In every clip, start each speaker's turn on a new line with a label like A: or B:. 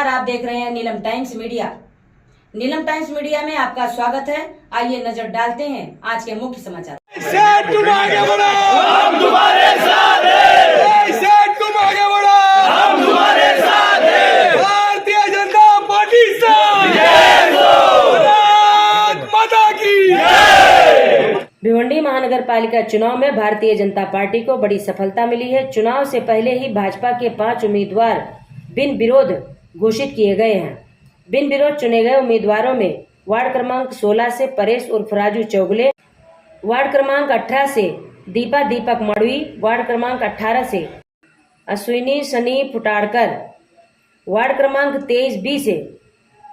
A: नमस्कार, आप देख रहे हैं नीलम टाइम्स मीडिया। नीलम टाइम्स मीडिया में आपका स्वागत है। आइए नजर डालते हैं आज के मुख्य समाचार।
B: तुम आगे बढ़ो, हम तुम्हारे साथ हैं। तुम आगे बढ़ो, हम तुम्हारे साथ हैं। भारतीय जनता पार्टी से भारत माता की जय।
A: भिवंडी महानगर पालिका चुनाव में भारतीय जनता पार्टी को बड़ी सफलता मिली है। चुनाव से पहले ही भाजपा के 5 उम्मीदवार बिन विरोध घोषित किए गए हैं। बिन विरोध चुने गए उम्मीदवारों में वार्ड क्रमांक 16 से परेश उर्फ राजू चौगुले, वार्ड क्रमांक 18 से दीपक मड़वी, वार्ड क्रमांक 18 से अश्विनी सनी फुटाड़कर, वार्ड क्रमांक 23B से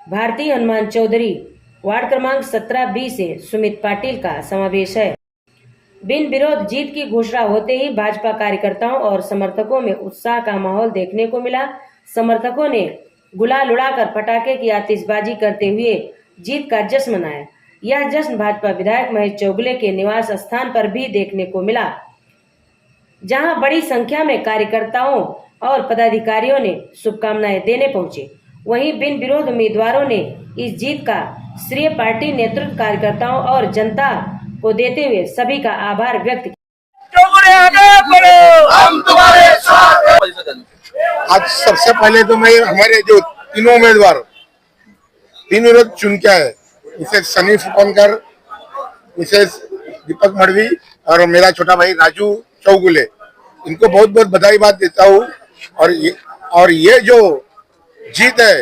A: भारती हनुमान चौधरी, वार्ड क्रमांक 17B से सुमित पाटिल का समावेश है। बिन विरोध जीत की घोषणा होते ही भाजपा कार्यकर्ताओं और समर्थकों में उत्साह का माहौल देखने को मिला। समर्थकों ने गुलाल उड़ाकर पटाखे की आतिशबाजी करते हुए जीत का जश्न मनाया। यह जश्न भाजपा विधायक महेश चौगुले के निवास स्थान पर भी देखने को मिला, जहां बड़ी संख्या में कार्यकर्ताओं और पदाधिकारियों ने शुभकामनाएं देने पहुंचे। वहीं बिन विरोध उम्मीदवारों ने इस जीत का श्रेय पार्टी नेतृत्व, कार्यकर्ताओं और जनता को देते हुए सभी का आभार व्यक्त किया।
B: आगे बढ़ो, हम तुम्हारे साथ हैं।
C: आज सबसे पहले तो मैं हमारे जो तीनों उम्मीदवार बिन विरोध चुन के आए, मिसेस सनी फुकनकर, मिसेस दीपक मड़वी और मेरा छोटा भाई राजू चौगुले, इनको बहुत बहुत बधाई बात देता हूँ। और ये जो जीत है,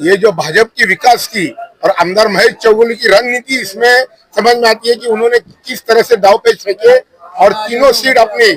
C: ये जो भाजपा की विकास की और आमदार महेश चौगुले की रणनीति इसमें समझ में आती है कि उन्होंने किस तरह से दाव पेच फेंके और तीनों सीट अपनी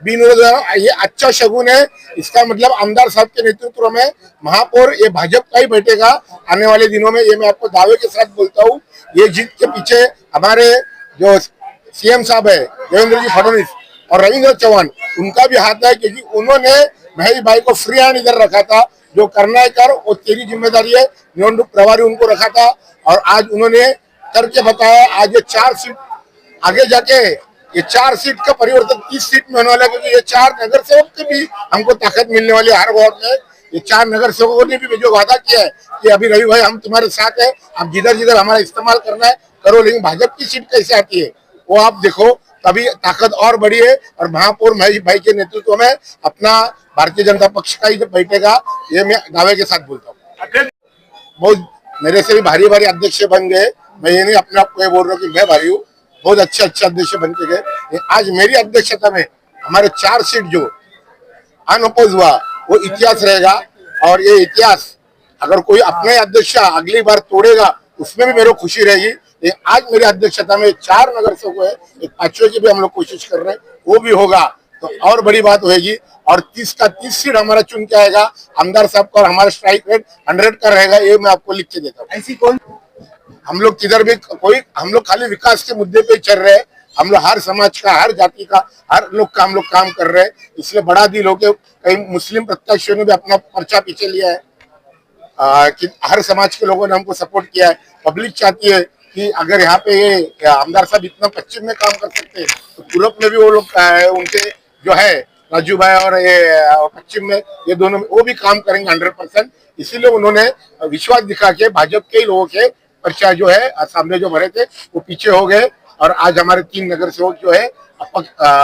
C: बिन विरोध, ये अच्छा शगुन है। इसका मतलब आमदार साहब के नेतृत्व में महापौर ये भाजपा का ही बैठेगा आने वाले दिनों में, ये मैं आपको दावे के साथ बोलता हूँ। ये जीत के पीछे हमारे जो सीएम साहब है देवेंद्र जी फडणवीस और रविंद्र चौहान, उनका भी हाथ है, क्योंकि उन्होंने महेश भाई को फ्री हैंड इधर रखा था। जो करना है कर, वो तेरी जिम्मेदारी है, निवडणूक प्रभारी उनको रखा था और आज उन्होंने करके बताया। आज ये 4 सीट आगे जाके ये 4 सीट का परिवर्तन 30 सीट में होने वाला है, क्योंकि ये 4 नगर सेवक की भी हमको ताकत मिलने वाली है हर वार्ड में। ये 4 नगर सेवकों ने भी जो वादा किया है कि अभी रवि भाई हम तुम्हारे साथ है, आप जिधर जिधर हमारा इस्तेमाल करना है करो, लेकिन भाजपा की सीट कैसे आती है वो आप देखो, तभी ताकत और बढ़ी है। और महापौर महेश भाई के नेतृत्व में अपना भारतीय जनता पक्ष का ही बैठेगा, ये मैं दावे के साथ बोलता हूँ। बहुत मेरे से भी भारी भारी अध्यक्ष बन गए, मैं ये नहीं अपने आप को बोल रहा हूँ कि मैं भारी हूँ, बहुत अच्छे अध्यक्ष बन के गए। आज मेरी अध्यक्षता में हमारे 4 सीट जो अनअपोज हुआ वो इतिहास रहेगा। और ये इतिहास अगर कोई अपने अध्यक्ष अगली बार तोड़ेगा उसमें भी मेरे को खुशी रहेगी। आज मेरी अध्यक्षता में 4 नगर सेवक है, एक 5वें की भी हम लोग कोशिश कर रहे हैं, वो भी होगा तो और बड़ी बात होगी। और 30 का 30 सीट हमारा चुन के आएगा आमदार साहब का, और हमारा स्ट्राइक रेट 100 का रहेगा, ये मैं आपको लिख के देता हूँ। ऐसी कौन हम लोग किधर भी कोई, हम लोग खाली विकास के मुद्दे पे चल रहे हैं। हम लोग हर समाज का, हर जाति का, हर लोग का हम लोग काम कर रहे हैं। इसलिए बड़ा दिल होके कई मुस्लिम प्रत्याशियों ने भी अपना पर्चा पीछे लिया है कि हर समाज के लोगों ने हमको सपोर्ट किया है। पब्लिक चाहती है कि अगर यहाँ पे ये आमदार साहब इतना पश्चिम में काम कर सकते हैं तो पूरब में भी वो लोग उनके जो है राजू भाई और ये पश्चिम में, ये दोनों वो भी काम करेंगे 100%। इसीलिए उन्होंने विश्वास दिखा के भाजपा के लोगों के पर्चा जो है सामने जो भरे थे वो पीछे हो गए। और आज हमारे 3 नगर सेवक जो है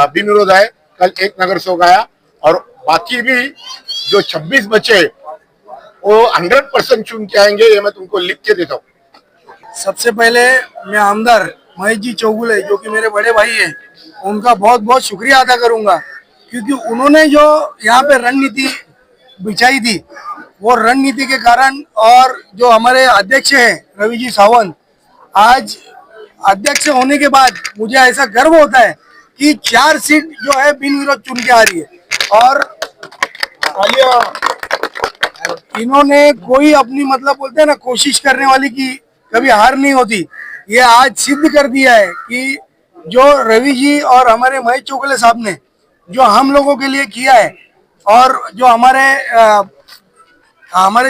C: बिन विरोध आए, कल 1 नगर सेवक आया और बाकी भी जो 26 बचे वो 100% चुन के आएंगे, ये मैं तुमको लिख के देता हूँ।
D: सबसे पहले मैं आमदार महेश जी चौगुले जो कि मेरे बड़े भाई हैं, उनका बहुत बहुत शुक्रिया अदा करूंगा, क्योंकि उन्होंने जो यहाँ पे रणनीति बिछाई थी वो रणनीति के कारण, और जो हमारे अध्यक्ष हैं रवि जी सावंत, आज अध्यक्ष होने के बाद मुझे ऐसा गर्व होता है कि 4 सीट जो है बिन विरोध चुन के आ रही है। और इन्होंने कोई अपनी मतलब बोलते हैं ना कोशिश करने वाली की कभी हार नहीं होती। ये आज सिद्ध कर दिया है कि जो रवि जी और हमारे महेश चौगुले साहब ने जो हम लोगों के लिए किया है, और जो हमारे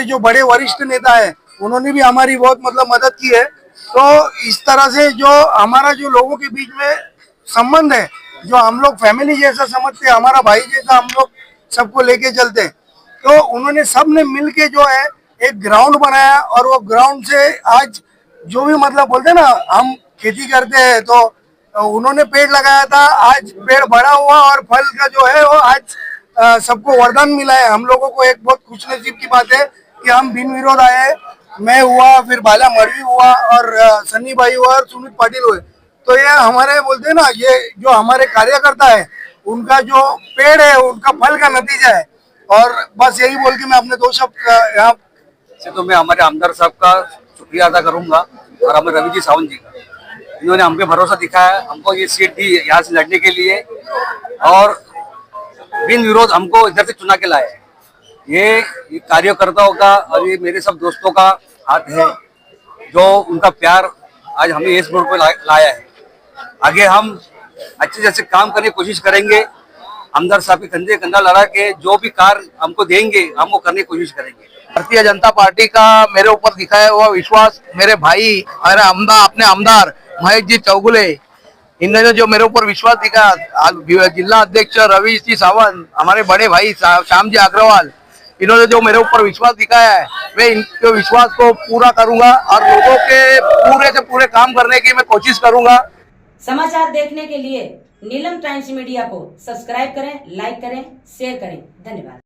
D: जो बड़े वरिष्ठ नेता है उन्होंने भी हमारी बहुत मतलब मदद की है। तो इस तरह से जो हमारा जो लोगों के बीच में संबंध है, जो हम लोग फैमिली जैसा समझते हैं, हमारा भाई जैसा हम लोग सबको लेके चलते हैं, तो उन्होंने सब ने मिल के जो है एक ग्राउंड बनाया और वो ग्राउंड से आज जो भी मतलब बोलते हैं ना, हम खेती करते हैं तो उन्होंने पेड़ लगाया था, आज पेड़ बड़ा हुआ और फल का जो है वो आज सबको वरदान मिला है। हम लोगों को एक बहुत खुशनसीब की बात है कि हम बिन विरोध आए, मैं हुआ, फिर बाला मरवी हुआ और सन्नी भाई हुआ और सुमित पाटिल हुए। तो ये हमारे बोलते हैं ना, ये जो हमारे कार्यकर्ता है उनका जो पेड़ है उनका फल का नतीजा है। और बस यही बोल के मैं अपने दो शब्द यहाँ
E: से तो मैं हमारे आमदार साहब का शुक्रिया अदा करूंगा और हमें रवि जी सावंत जी का, इन्होंने हम पे भरोसा दिखाया, हमको ये सीट दी यहाँ से लड़ने के लिए और बिन विरोध हमको इधर से चुना के लाए। ये कार्यकर्ताओं का और ये मेरे सब दोस्तों का हाथ है, जो उनका प्यार आज हमें इस बोर्ड पे लाया है। आगे हम अच्छे से काम करने की कोशिश करेंगे, आमदार साहब के कंधे कंधा लड़ा के जो भी कार्य हमको देंगे हम वो करने की कोशिश करेंगे।
F: भारतीय जनता पार्टी का मेरे ऊपर दिखाया हुआ विश्वास, मेरे भाई अपने आमदार महेश जी चौगुले, इन्होंने जो मेरे ऊपर विश्वास दिखाया, जिला अध्यक्ष रवि जी सावंत, हमारे बड़े भाई श्याम जी अग्रवाल, इन्होंने जो मेरे ऊपर विश्वास दिखाया है, मैं इनके विश्वास को पूरा करूंगा और लोगों के पूरे से पूरे काम करने की मैं कोशिश करूंगा।
A: समाचार देखने के लिए नीलम टाइम्स मीडिया को सब्सक्राइब करें, लाइक करें, शेयर करें। धन्यवाद।